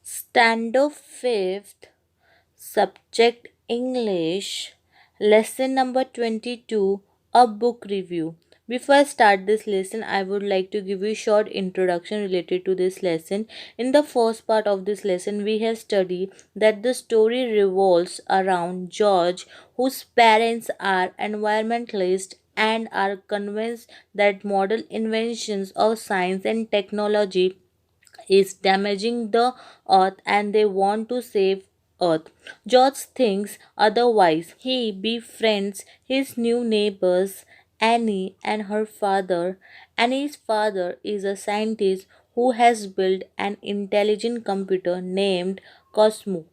Standard 5th, subject English, lesson number 22, a book review. Before I start this lesson, I would like to give you a short introduction related to this lesson. In the first part of this lesson, we have studied that the story revolves around George, whose parents are environmentalists and are convinced that modern inventions of science and technology is damaging the earth and they want to save earth. George thinks otherwise. He befriends his new neighbors Annie and her father. Annie's father is a scientist who has built an intelligent computer named Cosmo.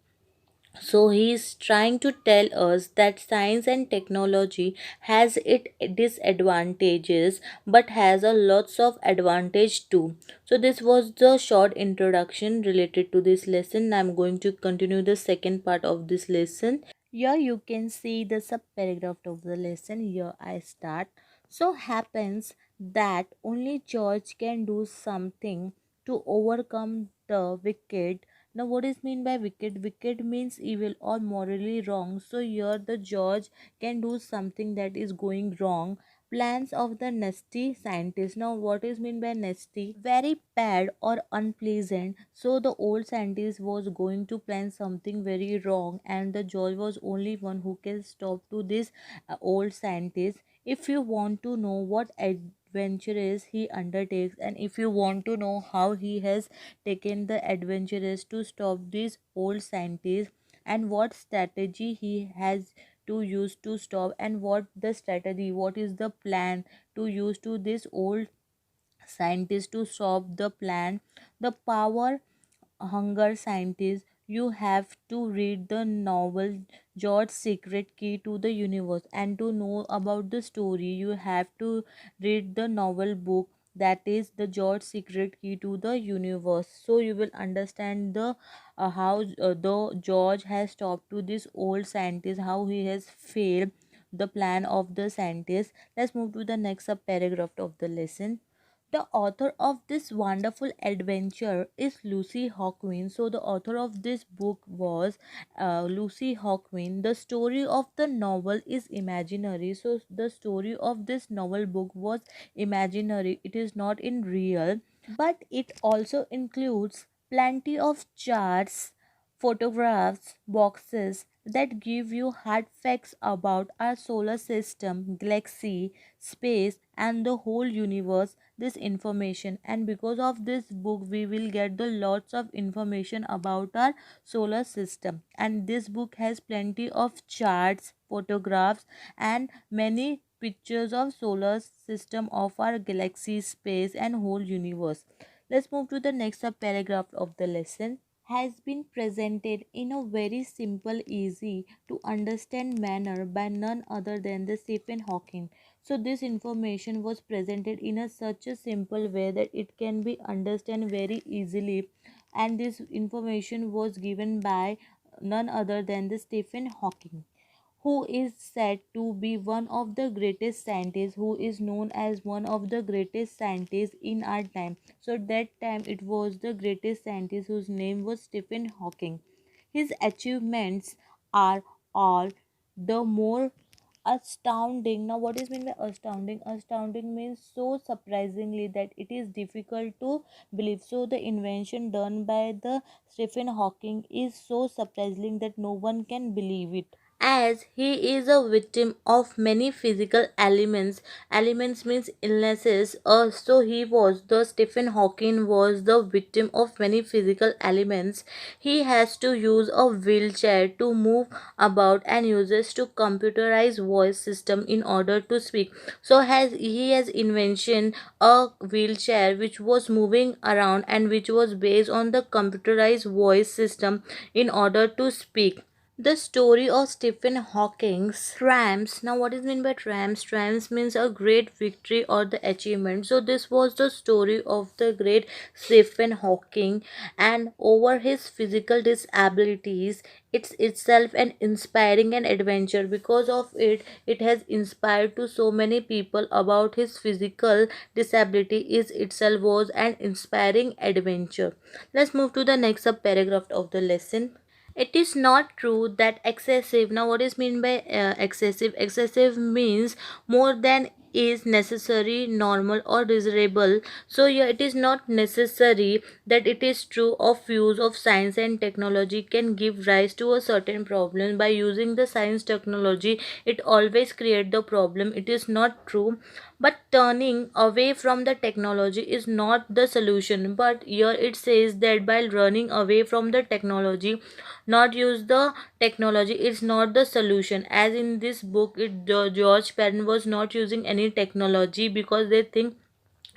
So he is trying to tell us that science and technology has its disadvantages but has a lots of advantage too. So this was the short introduction related to this lesson. I'm going to continue the second part of this lesson. Here you can see the subparagraph of the lesson. Here I start. So happens that only George can do something to overcome the wicked. Now, what is mean by wicked? Wicked means evil or morally wrong. So here the George can do something that is going wrong. Plans of the nasty scientist. Now, what is mean by nasty? Very bad or unpleasant. So the old scientist was going to plan something very wrong, and the George was only one who can stop to this old scientist. If you want to know what adventures he undertakes, and if you want to know how he has taken the adventurers to stop this old scientist, and what strategy he has to use to stop, and what the strategy, what is the plan to use to this old scientist to stop the plan, the power hunger scientist, you have to read the novel George's Secret Key to the Universe. And to know about the story, you have to read the novel book that is the George's Secret Key to the Universe. So you will understand the how the George has talked to this old scientist, how he has failed the plan of the scientist. Let's move to the next paragraph of the lesson. The author of this wonderful adventure is Lucy Hawkwin. So, the author of this book was Lucy Hawkwin. The story of the novel is imaginary. So, the story of this novel book was imaginary, it is not in real, but it also includes plenty of charts, photographs, boxes that give you hard facts about our solar system, galaxy, space, and the whole universe. This information, and because of this book we will get the lots of information about our solar system, and this book has plenty of charts, photographs, and many pictures of solar system of our galaxy, space, and whole universe. Let's move to the next paragraph of the lesson. Has been presented in a very simple, easy to understand manner by none other than the Stephen Hawking. So this information was presented in a such a simple way that it can be understood very easily, and this information was given by none other than the Stephen Hawking, who is said to be one of the greatest scientists, who is known as one of the greatest scientists in our time. So that time it was the greatest scientist whose name was Stephen Hawking. His achievements are all the more astounding. Now, what is mean by astounding? Astounding means so surprisingly that it is difficult to believe. So the invention done by the Stephen Hawking is so surprising that no one can believe it, as he is a victim of many physical elements means illnesses. So he was, the Stephen Hawking was the victim of many physical elements. He has to use a wheelchair to move about and uses to computerized voice system in order to speak. So he has invention a wheelchair which was moving around and which was based on the computerized voice system in order to speak. The story of Stephen Hawking's triumphs. Now, what is meant by triumphs? Triumphs means a great victory or the achievement. So, this was the story of the great Stephen Hawking, and over his physical disabilities. It's itself an inspiring and adventure. Because of it, it has inspired to so many people about his physical disability. Is itself was an inspiring adventure. Let's move to the next sub paragraph of the lesson. It is not true that excessive. Now, what is mean by excessive? Excessive means more than is necessary, normal, or desirable. So, yeah, it is not necessary that it is true of use of science and technology can give rise to a certain problem. By using the science technology, it always create the problem. It is not true, but turning away from the technology is not the solution. But here it says that by running away from the technology, not use the technology is not the solution. As in this book, George Perrin was not using any technology because they think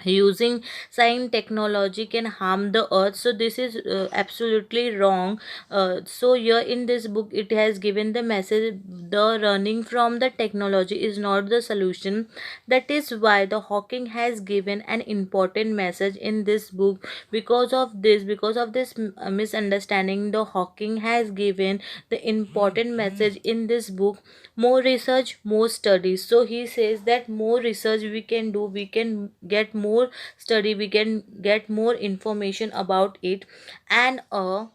using science technology can harm the earth. So this is absolutely wrong. So here in this book it has given the message, the running from the technology is not the solution. That is why the Hawking has given an important message in this book. Because of this misunderstanding, the Hawking has given the important message in this book. More research, more studies. So he says that more research we can do, we can get more study, we can get more information about it. And a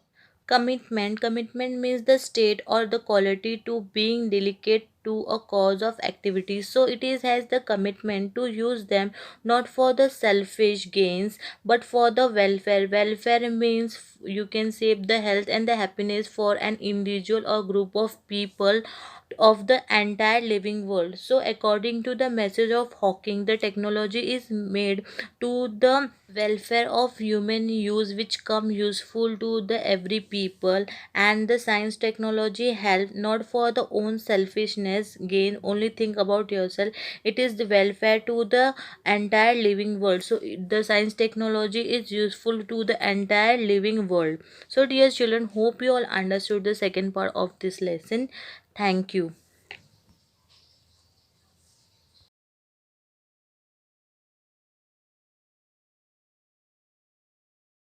commitment means the state or the quality to being delicate to a cause of activities. So it is has the commitment to use them not for the selfish gains but for the welfare means you can save the health and the happiness for an individual or group of people of the entire living world. So according to the message of Hawking, the technology is made to the welfare of human use, which come useful to the every people. And the science technology help not for the own selfishness gain, only think about yourself. It is the welfare to the entire living world. So the science technology is useful to the entire living world. So dear children, hope you all understood the second part of this lesson. Thank you.